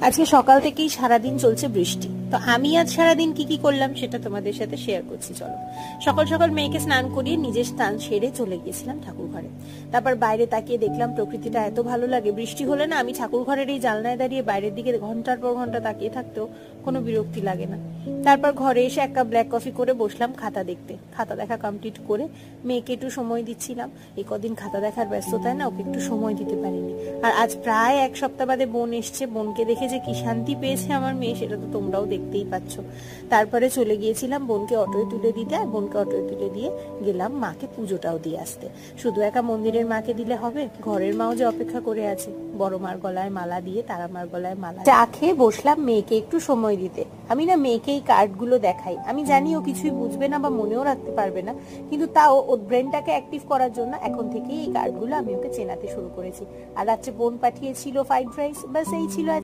আজকে সকাল থেকেই সারাদিন চলছে বৃষ্টি। তো আমি আজ সারাদিন কি কি করলাম সেটা তোমাদের সাথে শেয়ার করছি। চলো, সকাল সকাল মেয়েকে স্নান করিয়ে নিজের স্নান সেরে চলে গিয়েছিলাম ঠাকুর ঘরে। তারপর বাইরে তাকিয়ে দেখলাম প্রকৃতিটা এত ভালো লাগে। বৃষ্টি হলে না আমি ঠাকুর ঘরের এই জানলায় দাঁড়িয়ে বাইরের দিকে ঘন্টার পর ঘন্টা তাকিয়ে থাকতেও কোনো বিরক্তি লাগে না। তারপর ঘরে এসে এক কাপ ব্ল্যাক কফি করে বসলাম খাতা দেখতে। খাতা দেখা কমপ্লিট করে মেয়েকে একটু সময় দিচ্ছিলাম। এই কদিন খাতা দেখার ব্যস্ততায় না ওকে একটু সময় দিতে পারিনি। আর আজ প্রায় এক সপ্তাহ বাদে বোন এসছে। বোনকে দেখে যে কি শান্তি পেয়েছে আমার মেয়ে সেটা তো তোমরাও দেখতেই পাচ্ছ। তারপরে চলে গিয়েছিলাম বোনকে অটোয় তুলে দিতে, আর বোনকে অটোয় তুলে দিয়ে গেলাম মাকে পুজোটাও দিয়ে আসতে। শুধু একা মন্দিরের মাকে দিলে হবে, ঘরের মাও যে অপেক্ষা করে আছে। বড় মার গলায় মালা দিয়ে তারা মার গলায় মালা চা খেয়ে বসলাম মেয়েকে একটু সময় দিতে। আমি না মেয়েকে এই কার্ডগুলো দেখাই। আমি জানি ও কিছুই বুঝবে না বা মনেও রাখতে পারবে না, কিন্তু তাও ওর ব্রেনটাকে অ্যাক্টিভ করার জন্য এখন থেকেই এই কার্ডগুলো আমি ওকে চেনাতে শুরু করেছি। আর রাত্রে বোন পাঠিয়েছিল ফ্রাইড রাইস, বাস এই ছিল।